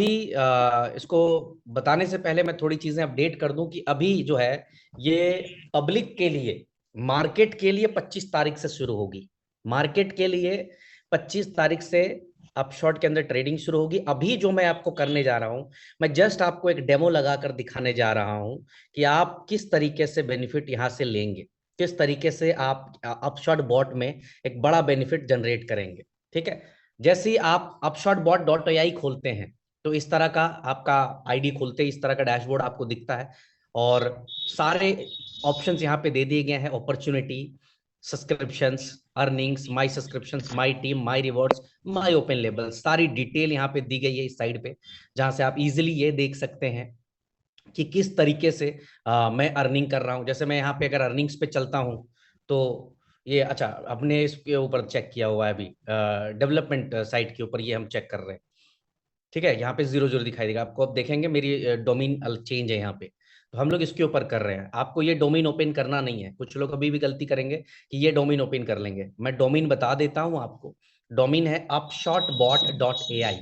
इसको बताने से पहले मैं थोड़ी चीजें अपडेट कर दूं कि अभी जो है ये पब्लिक के लिए, मार्केट के लिए 25 तारीख से शुरू होगी। मार्केट के लिए 25 तारीख से अपशॉर्ट के अंदर ट्रेडिंग शुरू होगी। अभी जो मैं आपको करने जा रहा हूं, मैं जस्ट आपको एक डेमो लगाकर दिखाने जा रहा हूं कि आप किस तरीके से बेनिफिट यहां से लेंगे, किस तरीके से आप अपशॉर्ट बॉट में एक बड़ा बेनिफिट जनरेट करेंगे। ठीक है, जैसे ही आप अपशॉर्ट बॉट डॉट AI खोलते हैं तो इस तरह का आपका आईडी खुलते ही इस तरह का डैशबोर्ड आपको दिखता है और सारे ऑप्शंस यहाँ पे दे दिए गए हैं। Opportunity, subscriptions, earnings, my subscriptions, my team, my rewards, my open level, सारी डिटेल यहाँ पे दी गई है इस साइड पे, जहां से आप इजीली ये देख सकते हैं कि किस तरीके से मैं अर्निंग कर रहा हूं। जैसे मैं यहाँ पे अगर अर्निंग्स पे चलता हूं तो ये अच्छा, अपने इसके ऊपर चेक किया हुआ है अभी, डेवलपमेंट साइट के ऊपर ये हम चेक कर रहे हैं। ठीक है, यहाँ पे 00 दिखाई देगा आपको। अब देखेंगे मेरी डोमेन चेंज है यहाँ पे, तो हम लोग इसके ऊपर कर रहे हैं। आपको ये डोमेन ओपन करना नहीं है। कुछ लोग अभी भी गलती करेंगे कि ये डोमेन ओपन कर लेंगे। मैं डोमेन बता देता हूँ आपको। डोमेन है upshotbot.ai।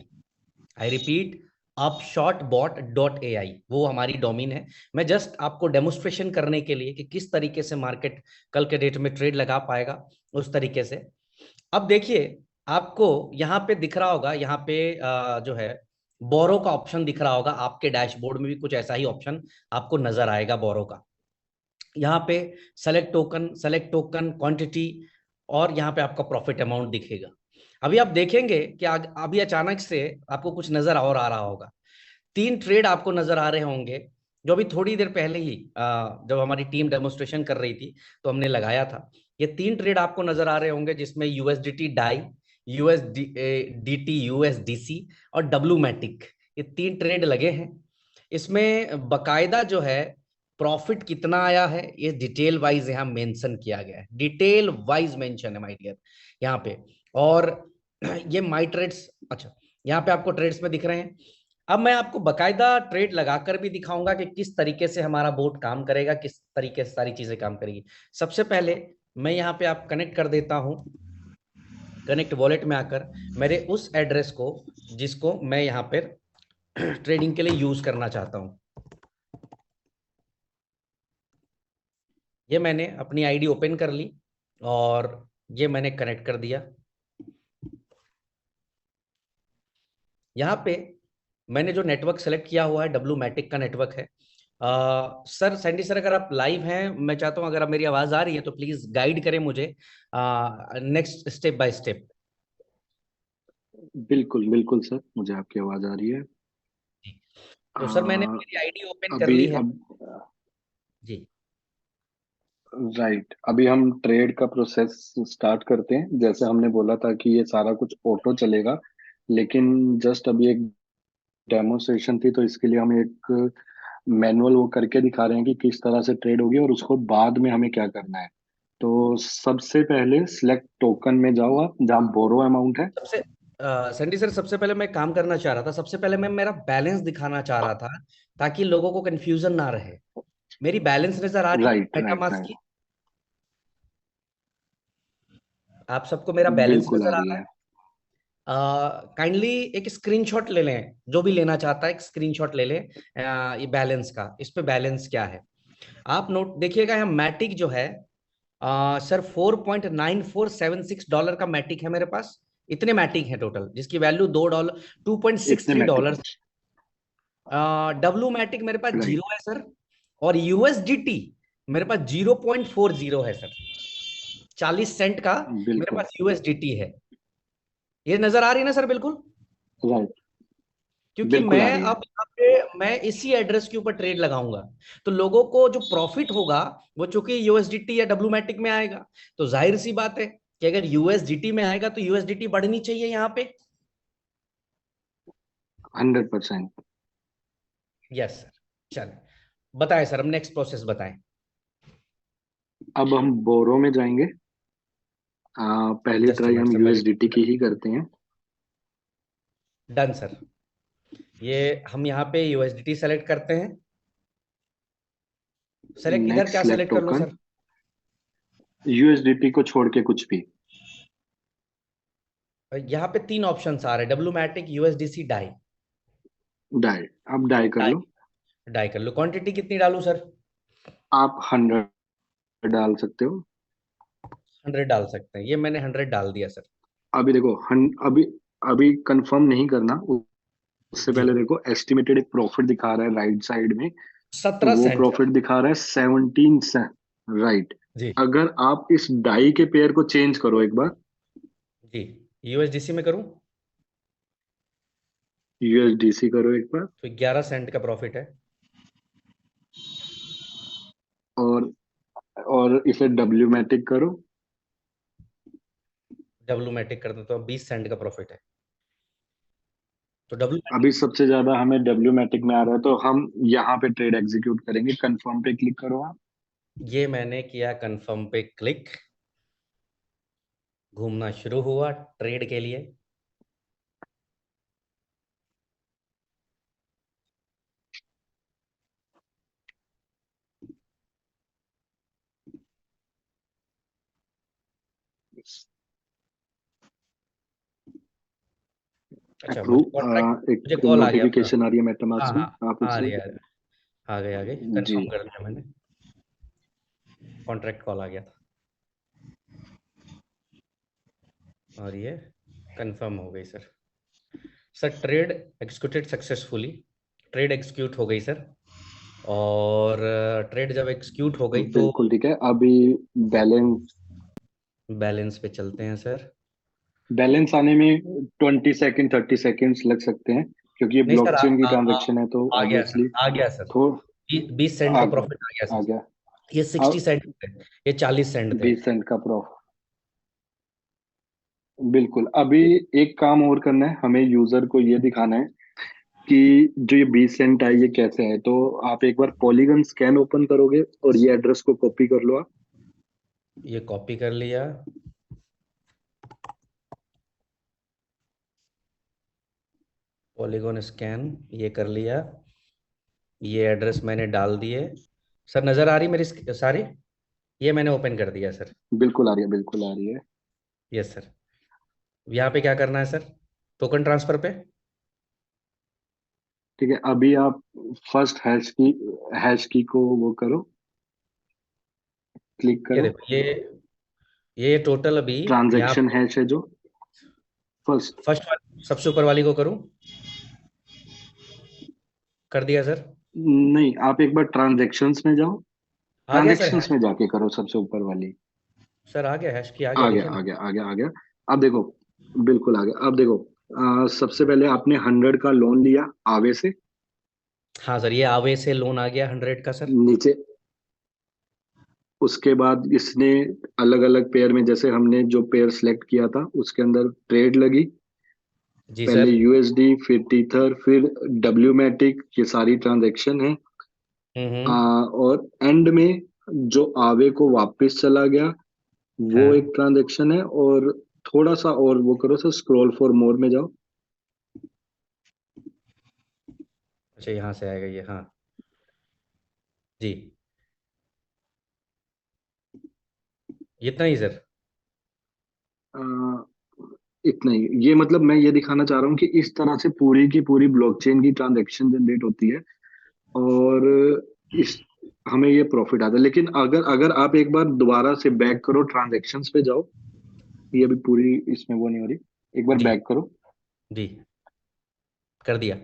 आई रिपीट, upshotbot.ai, वो हमारी डोमेन है। मैं जस्ट आपको डेमोस्ट्रेशन करने के लिए कि किस तरीके से मार्केट कल के डेट में ट्रेड लगा पाएगा, उस तरीके से। अब देखिए, आपको यहाँ पे दिख रहा होगा, यहाँ पे जो है बोरो का ऑप्शन दिख रहा होगा। आपके डैशबोर्ड में भी कुछ ऐसा ही ऑप्शन आपको नजर आएगा बोरो का। यहाँ पे सेलेक्ट टोकन क्वांटिटी, और यहाँ पे आपका प्रॉफिट अमाउंट दिखेगा। अभी आप देखेंगे कि अभी अचानक से आपको कुछ नजर और आ रहा होगा। 3 ट्रेड आपको नजर आ रहे होंगे, जो अभी थोड़ी देर पहले ही जब हमारी टीम डेमोस्ट्रेशन कर रही थी तो हमने लगाया था। ये 3 ट्रेड आपको नजर आ रहे होंगे, जिसमें यूएसडीटी डाई, यूएसडीटी यूएसडीसी और डब्लू मैटिक, ये 3 ट्रेड लगे हैं। इसमें बकायदा जो है प्रॉफिट कितना आया है ये डिटेल वाइज यहाँ मेंशन किया गया है। डिटेल वाइज मेंशन है माय डियर यहाँ पे। और ये माई ट्रेड्स, अच्छा, यहाँ पे आपको ट्रेड्स में दिख रहे हैं। अब मैं आपको बकायदा ट्रेड लगाकर भी दिखाऊंगा कि किस तरीके से हमारा बोट काम करेगा, किस तरीके से सारी चीजें काम करेगी। सबसे पहले मैं यहाँ पे आप कनेक्ट कर देता हूँ, कनेक्ट वॉलेट में आकर मेरे उस एड्रेस को जिसको मैं यहाँ पर ट्रेडिंग के लिए यूज करना चाहता हूँ। ये मैंने अपनी आईडी ओपन कर ली और ये मैंने कनेक्ट कर दिया। यहाँ पे मैंने जो नेटवर्क सेलेक्ट किया हुआ है डब्लू मैटिक का नेटवर्क है। सर, सैंडी सर, अगर आप लाइव हैं, मैं चाहता हूं अगर आप मेरी आवाज आ रही है तो प्लीज गाइड करें मुझे नेक्स्ट स्टेप बाय स्टेप। बिल्कुल बिल्कुल सर, मुझे आपकी आवाज आ रही है। तो सर, मैंने आ, मेरी आईडी ओपन कर अभी ली है। अब जी। राइट, अभी हम ट्रेड का प्रोसेस स्टार्ट करते हैं। जैसे हमने बोला था कि ये सारा कुछ ऑटो चलेगा, लेकिन जस्ट अभी एक डेमो सेशन थी, तो इसके लिए हम एक मैनुअल वो करके दिखा रहे हैं कि किस तरह से ट्रेड होगी और उसको बाद में हमें क्या करना है। तो सबसे पहले सिलेक्ट टोकन में जाओ आप, जहाँ बोरो अमाउंट है। सबसे सैंडी सर, सबसे पहले मैं काम करना चाह रहा था। सबसे पहले मैं मेरा बैलेंस दिखाना चाह रहा था, ताकि लोगों को कंफ्यूजन ना रहे। मेरी बैलेंस नजर आ रही है राइट राइट मेटामास्क राइट, की? आप सबको मेरा बैलेंस बिल्कुल आ नजर आ रही रहा है। है? काइंडली एक स्क्रीनशॉट ले लें, जो भी लेना चाहता है एक स्क्रीनशॉट ले लें ये बैलेंस का। इस पे बैलेंस क्या है आप नोट देखिएगा। यहाँ मैटिक जो है, सर, $4.9476 का मैटिक है मेरे पास। इतने मैटिक है टोटल, जिसकी वैल्यू $2, टू पॉइंट सिक्स इतने three MATIC. Dollar W MATIC मेरे पास राइट, 0 है सर। और यूएसडीटी मेरे पास 0.40 है सर। 40 सेंट का मेरे बिल्कुल। पास यूएसडीटी है। ये नजर आ रही है ना सर? बिल्कुल। राइट, क्योंकि बिल्कुल आ मैं रही है। अब यहाँ पे मैं इसी एड्रेस के ऊपर ट्रेड लगाऊंगा, तो लोगों को जो प्रॉफिट होगा वो चूंकि यूएसडीटी या डब्ल्यूमैटिक में आएगा, तो जाहिर सी बात है कि अगर यूएसडीटी में आएगा तो यूएसडीटी बढ़नी चाहिए यहाँ पे। 100%। Yes sir. चलें, बताएं सर, अब नेक्स्ट प्रोसेस बताएं। अब हम बोरो में जाएंगे। पहली जस्ट अ ट्राई मिनट हम सर, मैं यूएसडीटी की ही करते हैं। Done sir. ये हम यहाँ पे यूएसडीटी सेलेक्ट करते हैं। सेलेक्ट इधर नेक्स्ट क्या सिलेक्ट सेलेक्ट कर लूँ टोकन, सर? यूएसडीटी को छोड़ के कुछ भी। यहाँ पे 3 ऑप्शन आ रहे हैं, W MATIC, USDC, DAI. DAI, आप डाई कर डाई, लो। डाई कर लो। क्वांटिटी कितनी डालूं सर? आप 100 डाल सकते हो। 100 डाल सकते हैं, ये मैंने 100 डाल दिया सर। अभी देखो अभी अभी कंफर्म नहीं करना, उससे जी। पहले देखो एस्टिमेटेड एक प्रॉफिट दिखा रहा है राइट साइड में। तो 17 वो सेंट सर। प्रॉफिट दिखा रहा है 17 सेंट, राइट। जी। अगर आप इस डाई के पेयर को चेंज करो एक बार, जी, यूएसडीसी में करूं यूएसडीसी करो एक बार, तो 11 सेंट का प्रॉफिट है। और इसे डब्ल्यू मैटिक करो। डब्ल्यू मैटिक कर दो तो 20 सेंट का प्रॉफिट है। तो डब्ल्यू मैटिक, अभी सबसे ज्यादा हमें डब्ल्यू मैटिक में आ रहा है, तो हम यहाँ पे ट्रेड एग्जीक्यूट करेंगे। कंफर्म पे क्लिक करो आप। ये मैंने किया कंफर्म पे क्लिक, घूमना शुरू हुआ ट्रेड के लिए। अच्छा, अप्रूव, मुझे एक कॉल आ गया अपना। नोटिफिकेशन आ रही है हाँ मेटामास्क में, हाँ, आप आ उसे। रही है, आ गए आ गए, जी। कंफर्म कर दिया मैंने। कॉन्ट्रैक्ट कॉल आ गया था और ये कंफर्म हो गई sir. Sir trade executed successfully, trade execute हो गई सर। और ट्रेड जब एक्सिक्यूट हो गई तो बिल्कुल ठीक है। अभी बैलेंस बैलेंस पे चलते हैं सर। बैलेंस आने में 20 सेकेंड 30 सेकेंड्स लग सकते हैं, क्योंकि ये नहीं सर, ब्लॉकचेन की ट्रांजैक्शन है, तो आ गया सर, ऑब्वियसली आ गया सर। थोड़ा 20 सेंट आ का गया, प्रॉफिट आ गया आ सर। गया। ये 60 सेंट अब थे, ये 40 सेंट थे। 20 सेंट का प्रॉफिट, बिल्कुल। अभी एक काम और करना है, हमें यूजर को ये दिखाना है कि जो ये 20 सेंट है ये कैसे है। तो आप एक बार पॉलीगन स्कैन ओपन करोगे और ये एड्रेस को कॉपी कर लो आप। ये कॉपी कर लिया, पॉलीगॉन स्कैन ये कर लिया, ये एड्रेस मैंने डाल दिए। सर नजर आ रही मेरी सारी? ये मैंने ओपन कर दिया सर। बिल्कुल आ रही है, बिल्कुल आ रही है। Yes sir. यहाँ पे क्या करना है सर? टोकन ट्रांसफर पे। ठीक है, अभी आप फर्स्ट हैश की को वो करो, क्लिक ये करो। देखो, ये टोटल अभी यहाँ ट्रांजैक्शन पे हैश है जो फर्स्ट। फर्स्ट वाली, सबसे ऊपर वाली को करूँ? कर दिया सर। नहीं, आप एक बार ट्रांजैक्शंस में जाओ। आ गया सर ट्रांजैक्शंस हैश। में जाके करो सबसे ऊपर वाली। सर आ गया हैश की, आ गया, आ गया, देखिए आ ना। गया, आ गया, आ गया। अब देखो, बिल्कुल आ गया। अब देखो, सबसे पहले आपने 100 का लोन लिया आवे से। हाँ सर, ये आवे से लोन आ गया 100 का सर। नीचे, उसके बाद इसने अलग अलग पेयर में, जैसे हमने जो पेयर सेलेक्ट किया था उसके अंदर ट्रेड लगी। जी पहले सर। यूएसडी, फिर टीथर, फिर डब्ल्यू मैटिक, ये सारी ट्रांजैक्शन है। हम्म। और एंड में जो आवे को वापस चला गया, वो एक हाँ, ट्रांजैक्शन है। और थोड़ा सा और वो करो सर, स्क्रॉल फॉर मोर में जाओ। अच्छा यहाँ से आएगा ये, हाँ जी। इतना ही सर? अ, इतना ही। ये मतलब मैं ये दिखाना चाह रहा हूँ कि इस तरह से पूरी की पूरी ब्लॉकचेन की ट्रांजैक्शन जनरेट होती है। और इस हमें ये प्रॉफिट आता है। लेकिन अगर अगर आप एक बार दोबारा से बैक करो, ट्रांजैक्शंस पे जाओ, ये अभी पूरी इसमें वो नहीं हो रही, एक बार जी। बैक करो। जी, कर दिया।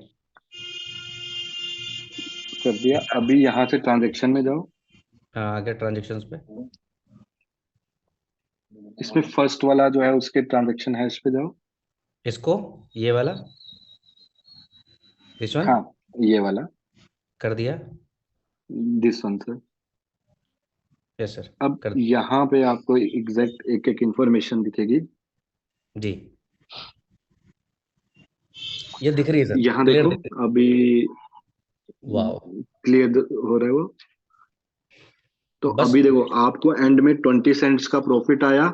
कर दिया। अभी यहाँ से ट्रांजैक्शन में जाओ। हाँ, आ गया ट्रांजेक्शन्स पे। इसमें फर्स्ट वाला जो है उसके ट्रांजैक्शन हैश पे जाओ। इसको, ये वाला, दिस वन। हाँ, ये वाला, कर दिया। This one sir. Yes sir. अब कर यहाँ पे आपको एग्जैक्ट एक एक इंफॉर्मेशन दिखेगी। जी, ये दिख रही है सर, यहाँ क्लियर देखो, दिख रही अभी है। वाह। क्लियर हो रहा है वो। तो बस अभी देखो, आपको एंड में 20 सेंट्स का प्रॉफिट आया,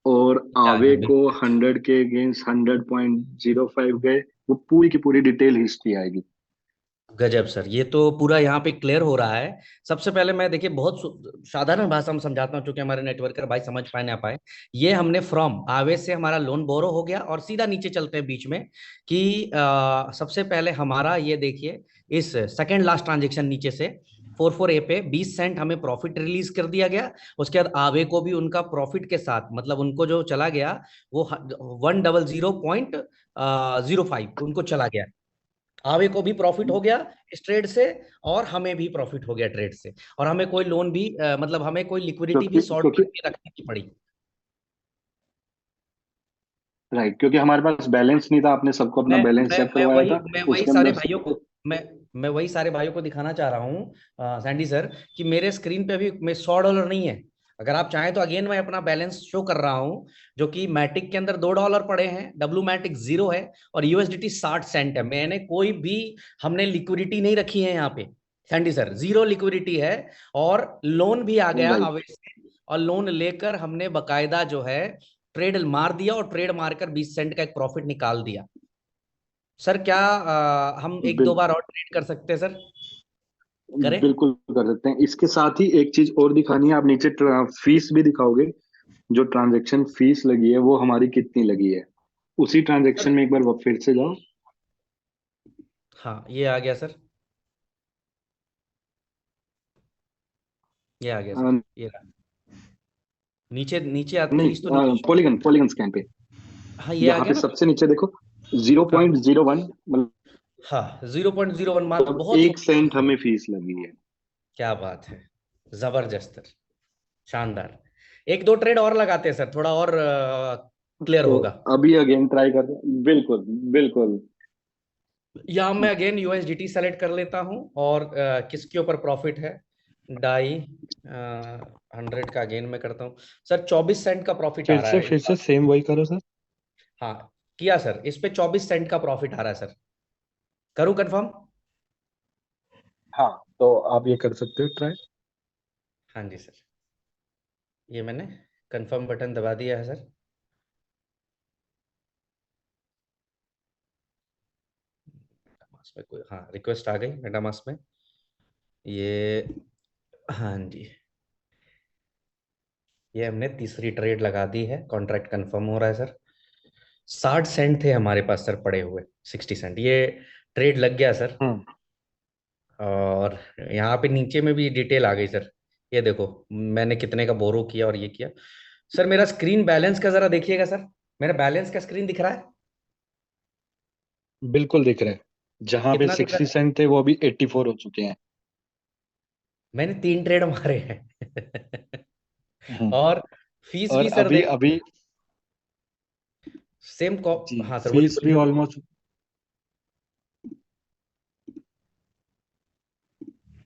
और आ आवे गया को बिल्कुल। 100 के अगेंस्ट 100.05 गए। वो पूरी की पूरी डिटेल हिस्ट्री आएगी। गजब सर, ये तो पूरा यहाँ पे क्लियर हो रहा है। सबसे पहले मैं देखिए बहुत साधारण भाषा में समझाता हूँ, क्योंकि हमारे नेटवर्कर भाई समझ पाए ना पाए। ये हमने फ्रॉम आवेश से हमारा लोन बोरो हो गया, और सीधा नीचे चलते हैं बीच में कि सबसे पहले हमारा ये देखिए, इस सेकंड लास्ट ट्रांजेक्शन नीचे से 44A पे 20 सेंट हमें प्रॉफिट रिलीज कर दिया गया। उसके बाद आवे को भी उनका प्रॉफिट के साथ, मतलब उनको जो चला गया वो 100.05 उनको चला गया। आवे को भी प्रॉफिट हो गया इस ट्रेड से, और हमें भी प्रॉफिट हो गया ट्रेड से, और हमें कोई लोन भी मतलब हमें कोई लिक्विडिटी भी क्योंकि शॉर्ट क्योंकि करके रखने की पड़ी। राइट, क्योंकि हमारे पास बैलेंस नहीं था, आपने सबको अपना मैं बैलेंस मैं चेक मैं करवाया वही था। मैं वही उसके सारे अंदर भाइयों से को मैं वही सारे भाइयों को दिखाना चाह रहा हूँ सैंडी सर, कि मेरे स्क्रीन पे अभी में $100 नहीं है। अगर आप चाहें तो अगेन मैं अपना बैलेंस शो कर रहा हूँ, जो कि मैटिक के अंदर $2 पड़े हैं, डब्ल्यू मैटिक 0 है, और यूएसडीटी 60 सेंट है। मैंने कोई भी, हमने लिक्विडिटी नहीं रखी है यहाँ पे सैंडी सर, 0 लिक्विडिटी है। और लोन भी आ गया राइट। अवेश से, और लोन लेकर हमने बकायदा जो है ट्रेड मार दिया, और ट्रेड मारकर 20 सेंट का एक प्रॉफिट निकाल दिया। सर क्या हम एक दो बिल, बार और ट्रेड कर सकते हैं सर? करें? बिल्कुल कर सकते हैं। इसके साथ ही एक चीज और दिखानी है, आप नीचे फीस भी दिखाओगे। जो ट्रांजैक्शन फीस लगी है वो हमारी कितनी लगी है, उसी ट्रांजैक्शन सर में एक बार फिर से जाओ। हाँ, ये आ गया सर, ये आ गया सर, ये रहा। नीचे नीचे फीस तो नीचे नहीं, show पॉलीगन हो पॉलीगन स्कैन पे, रहा। हाँ, ये आ यहाँ गया पे ना। सबसे नीचे देखो, जीरो हाँ पॉइंट जीरो वन मतलब हाँ, 0.01 मात्र, बहुत एक छोटी सेंट फीस है। हमें फीस लगी है। क्या बात है, जबरदस्त सर, शानदार। एक दो ट्रेड और लगाते हैं सर, थोड़ा और क्लियर तो होगा। अभी अगेन ट्राई कर, बिल्कुल बिल्कुल। यहाँ मैं अगेन यूएसडीटी सेलेक्ट कर लेता हूँ, और किसके ऊपर प्रॉफिट है, डाई 100 का अगेन मैं करता हूँ। सर 24 सेंट का प्रॉफिट आ रहा है फिर से सेम वही करो सर। हाँ, किया सर, इस पे 24 सेंट का प्रॉफिट आ रहा है सर। करूँ कंफर्म? हाँ, तो आप ये कर सकते हो ट्राई। हाँ जी सर, ये मैंने कंफर्म बटन दबा दिया है सर। मेटामास्क में कोई, हाँ, रिक्वेस्ट आ गई मेटामास्क में, ये, हाँ जी, ये हमने तीसरी ट्रेड लगा दी है, कॉन्ट्रैक्ट कंफर्म हो रहा है सर। 60 सेंट थे हमारे पास सर पड़े हुए, 60 सेंट, ये ट्रेड लग गया सर। हम्म। और यहाँ पे नीचे में भी डिटेल आ गई सर, ये देखो मैंने कितने का बोरो किया और ये किया। सर मेरा स्क्रीन बैलेंस का जरा देखिएगा सर, मेरा बैलेंस का स्क्रीन दिख रहा है? बिल्कुल दिख रहे हैं। जहां पे कितना दिख रहा 60 है? सेंट थे वो अभी 84 हो चुके हैं। मैंने 3 ट्रेड मारे हैं हम्म। और फीस और भी सर अभी देख, अभी सेम कॉ, जी, हाँ सर बोलिए फीस भी बोलिए। ऑलमोस्ट।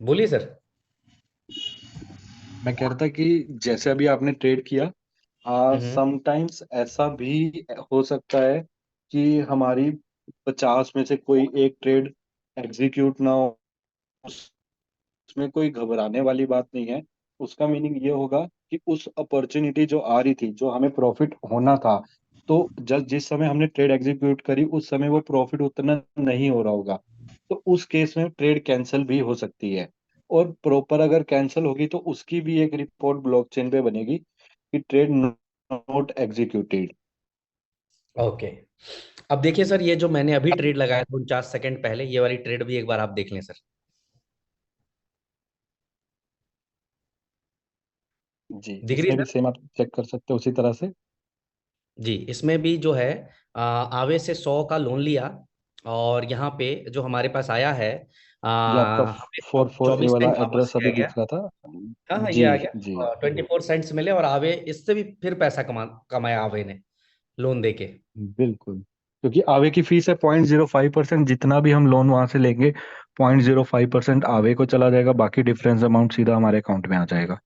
बोलिए सर। मैं कह रहा था कि जैसे अभी आपने ट्रेड किया, हम्म। समटाइम्स ऐसा भी हो सकता है कि हमारी 50 में से कोई एक ट्रेड एग्जीक्यूट ना हो। उसमें कोई घबराने वाली बात नहीं है। उसका मीनिंग ये होगा कि उस अपॉर्चुनिटी जो आ रही थी, जो हमें प्रॉफिट होना था, तो जस्ट जिस समय हमने ट्रेड एग्जीक्यूट करी उस समय वो प्रॉफिट उतना नहीं हो रहा होगा। तो उस केस में ट्रेड कैंसिल भी हो सकती है। और प्रॉपर अगर कैंसिल होगी तो उसकी भी एक रिपोर्ट ब्लॉकचेन पे बनेगी कि ट्रेड नॉट एग्जीक्यूटेड। ओके, अब देखिए सर, ये जो मैंने अभी ट्रेड लगाया था 49 सेकंड पहले, ये वाली ट्रेड भी एक बार आप देख लें सर। जी, दिख रही इसमें है भी सर? सेम आप चेक कर सकते हो उसी तरह से। जी, इसमें भी जो है आवे से 100 का लोन लिया, और यहाँ पे जो हमारे पास आया है ये आपका हमें 44A चौबीस वाला सेंट वापस एड्रेस किया अभी गया। दिख रहा था। हाँ हाँ, ये जी आ जी। गया, 24 सेंट्स मिले, और आवे इससे भी फिर पैसा कमाया आवे ने, लोन देके। बिल्कुल, क्योंकि आवे की फीस है 0.05%। जितना भी हम लोन वहां से लेंगे 0.05% आवे को चला जाएगा, बाकी डिफरेंस अमाउंट सीधा हमारे अकाउंट में आ जाएगा।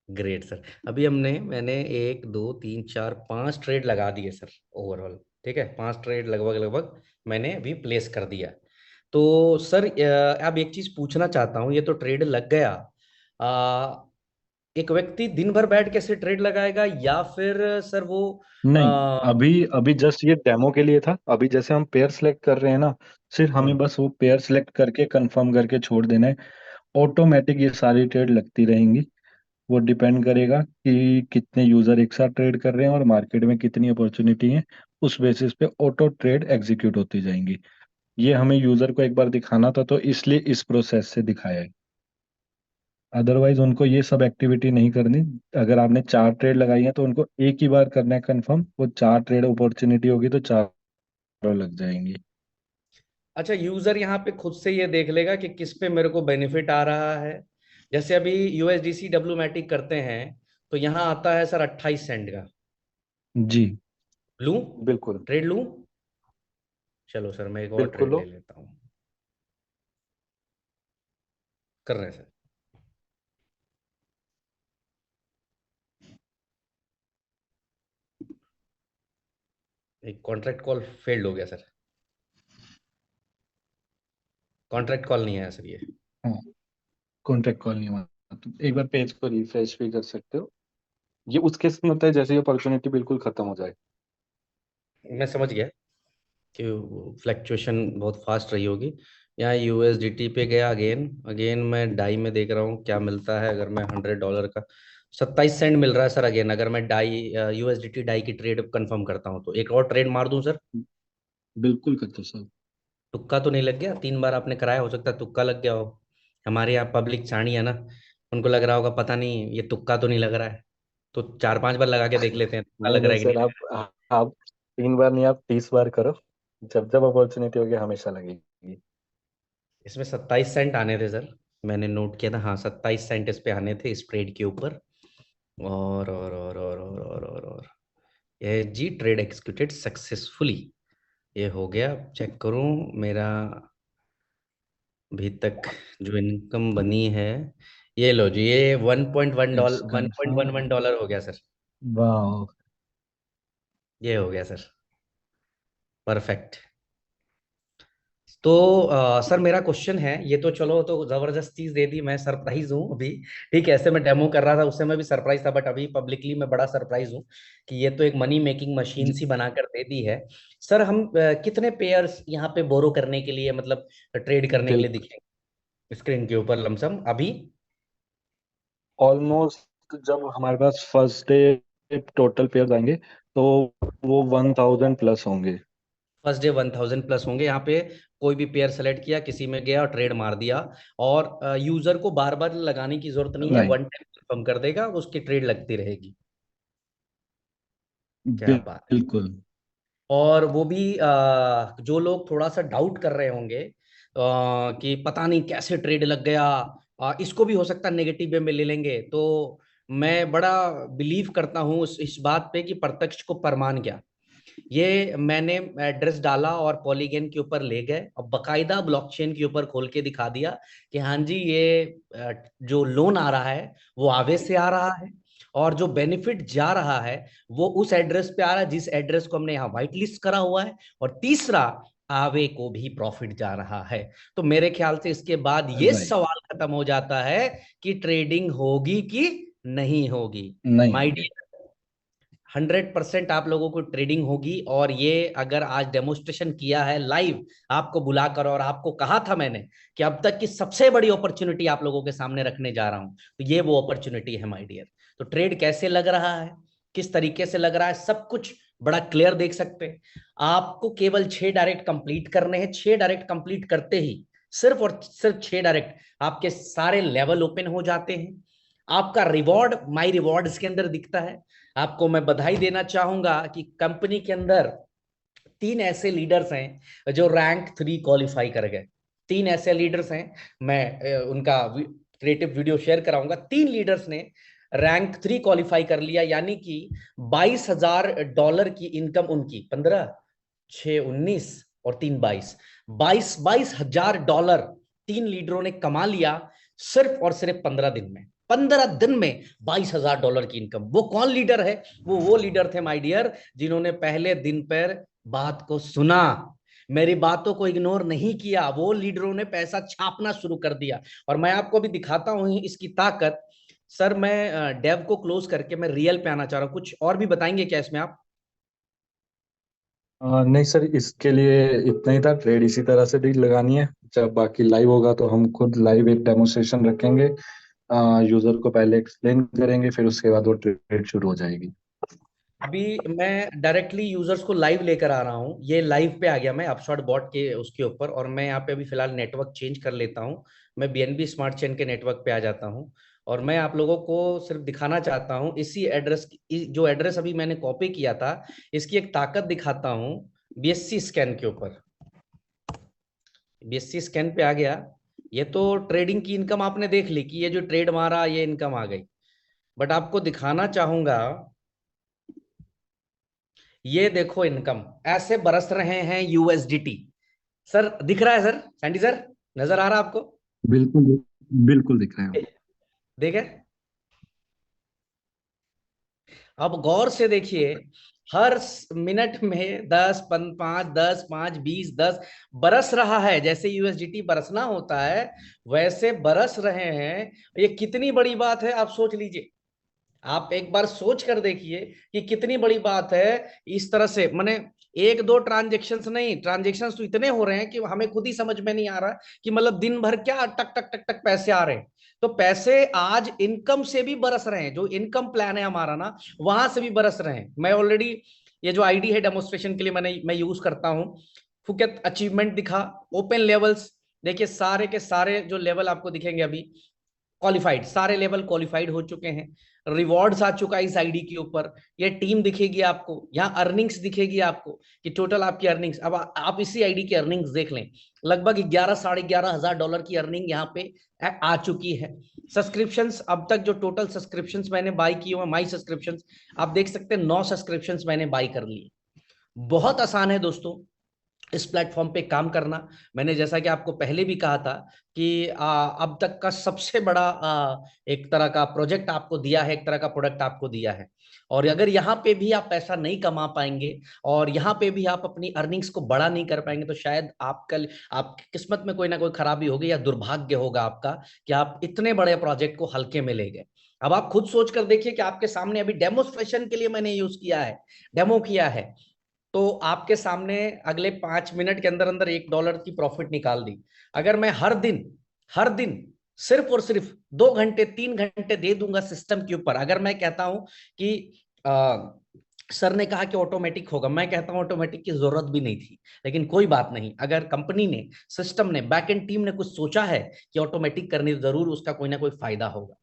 ग्रेट सर, अभी मैंने 1 2 3 4 5 ट्रेड लगा दिए सर ओवरऑल। ठीक है, 5 ट्रेड लगभग लगभग मैंने अभी प्लेस कर दिया। तो सर अब एक चीज पूछना चाहता हूँ, ये तो ट्रेड लग गया, एक व्यक्ति दिन भर बैठ के ऐसे ट्रेड लगाएगा या फिर सर वो नहीं, आ, अभी अभी जस्ट ये डेमो के लिए था। अभी जैसे हम पेयर सेलेक्ट कर रहे हैं ना, सिर्फ हमें बस वो पेयर सेलेक्ट करके कंफर्म करके छोड़ देना है। ऑटोमेटिक ये सारी ट्रेड लगती रहेंगी। वो डिपेंड करेगा कि कितने यूजर एक साथ ट्रेड कर रहे हैं और मार्केट में कितनी अपॉर्चुनिटी है। उस बेसिस पे ऑटो ट्रेड एग्जीक्यूट होती जाएंगी। ये हमें यूजर को एक बार दिखाना था, तो इसलिए इस प्रोसेस से दिखाया है। अदरवाइज उनको ये सब एक्टिविटी नहीं करनी। अगर आपने 4 ट्रेड लगाई है तो उनको एक ही बार करना है कंफर्म। वो 4 ट्रेड अपॉर्चुनिटी होगी तो चारों लग जाएंगी। अच्छा, यूजर यहाँ पे खुद से ये देख लेगा कि किस पे मेरे को बेनिफिट आ रहा है। जैसे अभी यूएसडीसी डब्ल्यूमैटिक करते हैं तो यहाँ आता है सर 28 सेंट का। जी लूं? बिल्कुल। ट्रेड लूं? चलो सर मैं एक और बिल्कुल ट्रेड ले लो। लेता हूँ। कर रहे हैं सर। एक कॉन्ट्रैक्ट कॉल फेल्ड हो गया सर। कॉन्ट्रैक्ट कॉल नहीं आया सर ये। हाँ, कॉन्ट्रैक्ट कॉल नहीं हुआ। तो एक बार पेज को रिफ्रेश भी कर सकते हो। ये उस केस में होता है जैसे ये अपॉर्चुनिटी बिल्कुल खत्म हो जाए। मैं समझ गया कि फ्लैक्चुएशन बहुत फास्ट रही होगी। यहाँ यूएसडीटी पे गया, अगेन अगेन मैं डाई में देख रहा हूँ क्या मिलता है। अगर मैं $100 का 27 सेंट मिल रहा है सर। अगेन अगर मैं डाई यूएसडीटी डाई की ट्रेड कंफर्म करता हूँ तो एक और ट्रेड मार दूं सर। बिल्कुल करते सर। तुक्का तो नहीं लग गया? 3 बार आपने कराया, हो सकता है तुक्का लग गया हो। हमारे यहाँ पब्लिक चाणी है ना, उनको लग रहा होगा पता नहीं ये तुक्का तो नहीं लग रहा है। तो 4-5 बार लगा के देख लेते हैं तुक्का नहीं लग रहा नहीं है कि सर, नहीं। आप 3 बार नहीं, आप 30 बार करो। जब जब अपॉर्चुनिटी होगी हमेशा लगेगी। इसमें 27 सेंट आने थे सर। मैंने नोट किया था, हाँ 27 सेंट इस पे आने थे इस ट्रेड के ऊपर। और ये जी ट्रेड एक्सिक्यूटेड सक्सेसफुली। ये हो गया। चेक करूं मेरा अभी तक जो इनकम बनी है। ये लो जी, ये इट्स $1.1 कंफर्म। $1.11 हो गया सर। वाह। ये हो गया सर। परफेक्ट। तो सर मेरा क्वेश्चन है, ये तो चलो तो जबरदस्त चीज दे दी, मैं सरप्राइज हूँ अभी। ठीक है, ऐसे मैं डेमो कर रहा था उससे मैं भी सरप्राइज था, बट अभी पब्लिकली मैं बड़ा सरप्राइज हूँ कि ये तो एक मनी मेकिंग मशीन जी सी बनाकर दे दी है। सर हम कितने पेयर्स यहाँ पे बोरो करने के लिए, मतलब ट्रेड करने के लिए बिल्कुल। दिखेंगे स्क्रीन के ऊपर लमसम अभी? ऑलमोस्ट जब हमारे पास फर्स्ट डे टोटल पेयर आएंगे तो वो 1000 प्लस होंगे। फर्स्ट डे 1000 प्लस होंगे यहाँ पे। कोई भी पेयर सेलेक्ट किया, किसी में गया और ट्रेड मार दिया। और यूजर को बार बार लगाने की जरूरत नहीं है, नहीं। वन टाइम कंफर्म कर देगा, उसकी ट्रेड लगती रहेगी। क्या बात है। बिल्कुल। और वो भी जो लोग थोड़ा सा डाउट कर रहे होंगे कि पता नहीं कैसे ट्रेड लग गया, इसको भी हो सकता है नेगेटिव वे में ले लेंगे। तो मैं बड़ा बिलीव करता हूँ इस बात पे कि प्रत्यक्ष को प्रमाण क्या। ये मैंने एड्रेस डाला और पॉलीगन के ऊपर ले गए और बकायदा ब्लॉकचेन के ऊपर खोल के दिखा दिया कि हाँ जी ये जो लोन आ रहा है वो आवे से आ रहा है, और जो बेनिफिट जा रहा है वो उस एड्रेस पे आ रहा है जिस एड्रेस को हमने यहाँ व्हाइट लिस्ट करा हुआ है। और तीसरा, आवे को भी प्रॉफिट जा रहा है। तो मेरे ख्याल से इसके बाद ये राइट। सवाल खत्म हो जाता है कि ट्रेडिंग होगी कि नहीं होगी। नहीं माय होगी। डियर, 100% आप लोगों को ट्रेडिंग होगी। और ये अगर आज डेमोस्ट्रेशन किया है लाइव आपको बुलाकर, और आपको कहा था मैंने कि अब तक की सबसे बड़ी अपॉर्चुनिटी आप लोगों के सामने रखने जा रहा हूं, तो ये वो अपॉर्चुनिटी है माय डियर। तो ट्रेड कैसे लग रहा है, किस तरीके से लग रहा है, सब कुछ बड़ा क्लियर देख सकते हैं। आपको केवल 6 डायरेक्ट कंप्लीट करने हैं। 6 डायरेक्ट कंप्लीट करते ही सिर्फ और सिर्फ 6 डायरेक्ट आपके सारे लेवल ओपन हो जाते हैं। आपका रिवॉर्ड माई रिवॉर्ड्स के अंदर दिखता है। आपको मैं बधाई देना चाहूंगा कि कंपनी के अंदर 3 ऐसे लीडर्स हैं जो रैंक 3 क्वालिफाई कर गए। 3 ऐसे लीडर्स हैं, मैं उनका क्रिएटिव वीडियो शेयर कराऊंगा। 3 लीडर्स ने रैंक 3 क्वालिफाई कर लिया, यानी कि $22,000 की इनकम उनकी, 15, 6, 19 और 3, 22, 22,000 3 लीडरों ने कमा लिया सिर्फ और सिर्फ 15 दिन में। 15 दिन में $22,000 की इनकम। वो कौन लीडर है? वो लीडर थे माय डियर जिन्होंने पहले दिन पर बात को सुना, मेरी बातों को इग्नोर नहीं किया। वो लीडरों ने पैसा छापना शुरू कर दिया। और मैं आपको भी दिखाता हूं इसकी ताकत सर मैं डेव को क्लोज करके मैं रियल पे आना चाह रहा हूँ, कुछ और भी बताएंगे क्या इसमें आप? नहीं सर, इसके लिए इतना ही था। ट्रेड इसी तरह से डील लगानी है। जब बाकी लाइव होगा तो हम खुद लाइव एक डेमोस्ट्रेशन रखेंगे, यूजर को पहले एक्सप्लेन करेंगे, फिर उसके बाद वो ट्रेड शुरू हो जाएगी। अभी मैं डायरेक्टली यूजर्स को लाइव लेकर आ रहा हूँ, ये लाइव पे आ गया मैं अपशॉट बॉट के उसके ऊपर, और मैं यहाँ पे अभी फिलहाल नेटवर्क चेंज कर लेता हूँ। मैं बीएनबी स्मार्ट चेन के नेटवर्क पे आ जाता हूँ, और मैं आप लोगों को सिर्फ दिखाना चाहता हूँ इसी एड्रेस, जो एड्रेस अभी मैंने कॉपी किया था, इसकी एक ताकत दिखाता हूँ बीएससी स्कैन के ऊपर। बीएससी स्कैन पे आ गया। ये तो ट्रेडिंग की इनकम आपने देख ली कि ये जो ट्रेड मारा ये इनकम आ गई, बट आपको दिखाना चाहूंगा, ये देखो इनकम ऐसे बरस रहे हैं यूएसडीटी। सर दिख रहा है सर, सैंडी सर, नजर आ रहा है आपको? बिल्कुल, बिल्कुल दिख रहे हैं। देखे, अब गौर से देखिए, हर मिनट में 10 5 10 5 20 10 बरस रहा है। जैसे यूएसडीटी बरसना होता है वैसे बरस रहे हैं। ये कितनी बड़ी बात है आप सोच लीजिए। आप एक बार सोच कर देखिए कि कितनी बड़ी बात है। इस तरह से माने एक दो ट्रांजेक्शन्स नहीं, ट्रांजेक्शन्स तो इतने हो रहे हैं कि हमें खुद ही समझ में नहीं आ रहा कि मतलब दिन भर क्या टक टक टक टक पैसे आ रहे हैं। तो पैसे आज इनकम से भी बरस रहे हैं, जो इनकम प्लान है हमारा ना, वहां से भी बरस रहे हैं। मैं ऑलरेडी ये जो आईडी है डेमोस्ट्रेशन के लिए मैं यूज करता हूं। फुकेत अचीवमेंट दिखा, ओपन लेवल्स देखिए, सारे के सारे जो लेवल आपको दिखेंगे अभी क्वालिफाइड, सारे लेवल क्वालिफाइड हो चुके हैं। रिवॉर्ड्स आ चुका है इस आईडी के ऊपर। ये टीम दिखेगी आपको, यहाँ अर्निंग्स दिखेगी आपको कि टोटल आपकी अर्निंग्स। अब आप इसी आईडी की अर्निंग्स देख लें, लगभग 11 साढ़े 11 हजार डॉलर की अर्निंग यहाँ पे आ चुकी है। सब्सक्रिप्शंस, अब तक जो टोटल सब्सक्रिप्शंस मैंने बाई किए हुए, माई सब्सक्रिप्शंस आप देख सकते हैं, 9 सब्सक्रिप्शंस मैंने बाई कर लिए। बहुत आसान है दोस्तों इस प्लेटफॉर्म पे काम करना। मैंने जैसा कि आपको पहले भी कहा था कि अब तक का सबसे बड़ा एक तरह का प्रोजेक्ट आपको दिया है, एक तरह का प्रोडक्ट आपको दिया है। और अगर यहाँ पे भी आप पैसा नहीं कमा पाएंगे और यहाँ पे भी आप अपनी अर्निंग्स को बड़ा नहीं कर पाएंगे, तो शायद आपकी किस्मत में कोई ना कोई खराबी होगी या दुर्भाग्य होगा आपका कि आप इतने बड़े प्रोजेक्ट को हल्के में ले गए। अब आप खुद सोच कर देखिए कि आपके सामने अभी डेमोस्ट्रेशन के लिए मैंने यूज किया है, डेमो किया है, तो आपके सामने अगले 5 मिनट के अंदर अंदर $1 की प्रॉफिट निकाल दी। अगर मैं हर दिन सिर्फ और सिर्फ 2 घंटे 3 घंटे दे दूंगा सिस्टम के ऊपर, अगर मैं कहता हूं कि सर ने कहा कि ऑटोमेटिक होगा, मैं कहता हूं ऑटोमेटिक की जरूरत भी नहीं थी, लेकिन कोई बात नहीं, अगर कंपनी ने, सिस्टम ने, बैकएंड टीम ने कुछ सोचा है कि ऑटोमेटिक करनी, जरूर उसका कोई ना कोई फायदा होगा।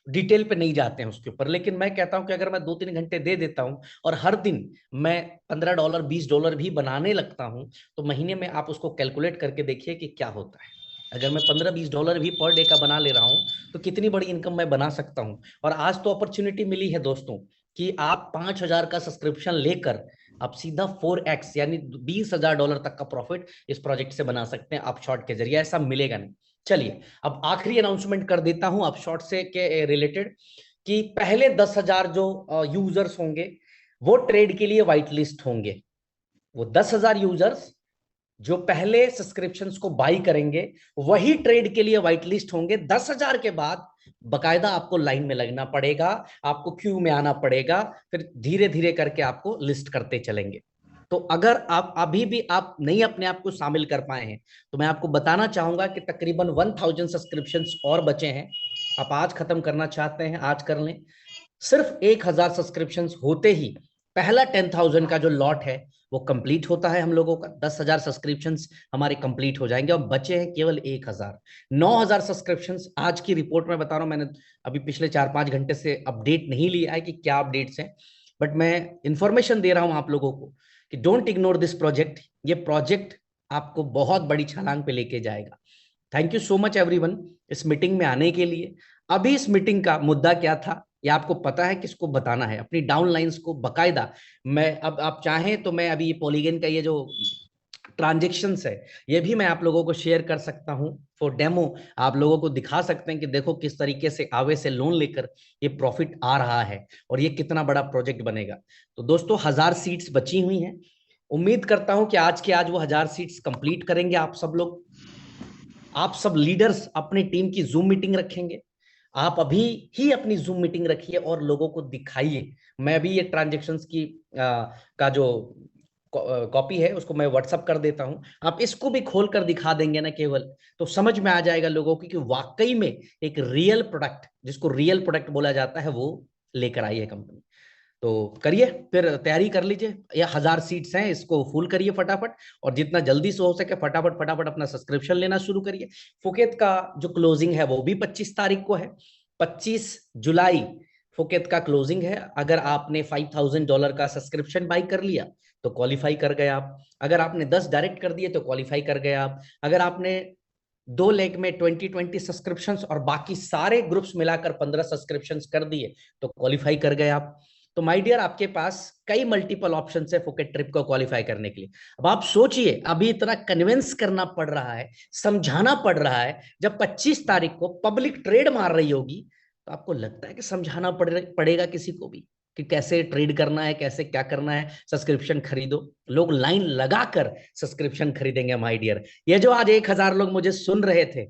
डिटेल पे नहीं जाते हैं उसके ऊपर, लेकिन मैं कहता हूं कि अगर मैं 2 3 घंटे दे देता हूं और हर दिन मैं $15 $20 भी बनाने लगता हूं, तो महीने में आप उसको कैलकुलेट करके देखिए कि क्या होता है। अगर मैं $15 20 भी पर डे का बना ले रहा हूं तो कितनी बड़ी इनकम मैं बना सकता हूं। और आज तो अपॉर्चुनिटी मिली है दोस्तों कि आप 5,000 का सब्सक्रिप्शन लेकर आप सीधा 4x यानी $20,000 तक का प्रॉफिट इस प्रोजेक्ट से बना सकते हैं अपशॉट के जरिए। ऐसा मिलेगा नहीं। चलिए अब आखिरी अनाउंसमेंट कर देता हूं अपशॉट से के रिलेटेड, कि पहले 10,000 जो यूजर्स होंगे वो ट्रेड के लिए व्हाइट लिस्ट होंगे। वो 10,000 यूजर्स जो पहले सब्सक्रिप्शंस को बाई करेंगे वही ट्रेड के लिए व्हाइट लिस्ट होंगे। 10,000 के बाद बकायदा आपको लाइन में लगना पड़ेगा, आपको क्यू में आना पड़ेगा, फिर धीरे धीरे करके आपको लिस्ट करते चलेंगे। तो अगर आप अभी भी आप नहीं अपने आप को शामिल कर पाए हैं तो मैं आपको बताना चाहूंगा कि तकरीबन 1000 सब्सक्रिप्शंस और बचे हैं। आप आज खत्म करना चाहते हैं आज कर लें। सिर्फ 1,000 सब्सक्रिप्शंस होते ही पहला 10,000 का जो लॉट है वो कंप्लीट होता है। हम लोगों का 10,000 सब्सक्रिप्शंस हमारे कंप्लीट हो जाएंगे और बचे हैं केवल 1,000। 9,000 सब्सक्रिप्शंस आज की रिपोर्ट में बता रहा हूं। मैंने अभी पिछले 4 5 घंटे से अपडेट नहीं लिया है कि क्या अपडेट्स हैं, बट मैं इंफॉर्मेशन दे रहा हूं आप लोगों को कि डोंट इग्नोर दिस प्रोजेक्ट। ये प्रोजेक्ट आपको बहुत बड़ी छलांग पे लेके जाएगा। Thank you so much everyone इस मीटिंग में आने के लिए। अभी इस मीटिंग का मुद्दा क्या था ये आपको पता है, किसको बताना है, अपनी डाउनलाइंस को बकायदा। मैं अब आप चाहें तो मैं अभी ये पॉलीगन का ये जो ट्रांजेक्शन्स है ये भी मैं आप लोगों को शेयर कर सकता हूं फॉर डेमो। आप लोगों को दिखा सकते हैं कि देखो किस तरीके से आवे से लोन लेकर ये प्रॉफिट आ रहा है और ये कितना बड़ा प्रोजेक्ट बनेगा। तो दोस्तों 1000 सीट्स बची हुई हैं। उम्मीद करता हूं कि आज के आज वो 1000 सीट्स कंप्लीट करेंगे आप सब लोग। आप सब लीडर्स अपनी टीम की जूम मीटिंग रखेंगे, आप अभी ही अपनी जूम मीटिंग रखिए और लोगों को दिखाइए। मैं भी ये ट्रांजेक्शन्स की का जो कॉपी है उसको मैं व्हाट्सअप कर देता हूं, आप इसको भी खोल कर दिखा देंगे ना केवल, तो समझ में आ जाएगा लोगों की कि वाकई में एक रियल प्रोडक्ट, जिसको रियल प्रोडक्ट बोला जाता है, वो लेकर आई है कंपनी। तो करिए, फिर तैयारी कर लीजिए, ये 1000 सीट्स हैं, इसको फुल करिए फटाफट, और जितना जल्दी से हो सके फटाफट फटाफट अपना सब्सक्रिप्शन लेना शुरू करिए। फुकेत का जो क्लोजिंग है वो भी 25 तारीख को है, 25 जुलाई फुकेत का क्लोजिंग है। अगर आपने $5000 का सब्सक्रिप्शन बाई कर लिया तो क्वालिफाई कर गए आप, अगर आपने 10 डायरेक्ट कर दिए तो क्वालिफाई कर गए आप, अगर आपने 2 लेग में 20 सब्सक्रिप्शन और बाकी सारे ग्रुप्स मिलाकर 15 सब्सक्रिप्शन कर दिए तो क्वालिफाई कर गए आप। तो माय डियर, आपके पास कई मल्टीपल ऑप्शन है फुकेट ट्रिप को क्वालिफाई करने के लिए। अब आप सोचिए, अभी इतना कन्विंस करना पड़ रहा है, समझाना पड़ रहा है, जब 25 तारीख को पब्लिक ट्रेड मार रही होगी तो आपको लगता है कि समझाना पड़ेगा किसी को भी कि कैसे ट्रेड करना है, कैसे क्या करना है, सब्सक्रिप्शन खरीदो। लोग लाइन लगाकर सब्सक्रिप्शन खरीदेंगे माय डियर। ये जो आज 1000 लोग मुझे सुन रहे थे,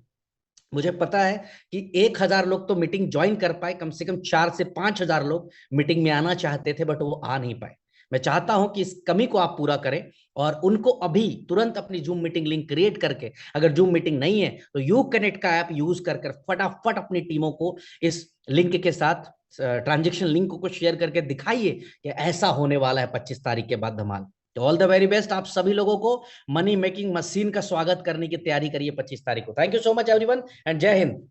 मुझे पता है कि 1000 लोग तो मीटिंग ज्वाइन कर पाए, कम से कम 4 से 5000 लोग मीटिंग में आना चाहते थे बट वो आ नहीं पाए। मैं चाहता हूं कि इस कमी को आप पूरा करें और उनको अभी तुरंत अपनी जूम मीटिंग लिंक क्रिएट करके, अगर जूम मीटिंग नहीं है तो यू कनेक्ट का ऐप यूज कर फटाफट अपनी टीमों को इस लिंक के साथ, ट्रांजेक्शन लिंक को शेयर करके दिखाइए कि ऐसा होने वाला है 25 तारीख के बाद धमाल। तो ऑल द वेरी बेस्ट आप सभी लोगों को। मनी मेकिंग मशीन का स्वागत करने की तैयारी करिए 25 तारीख को। Thank you so much everyone and जय हिंद।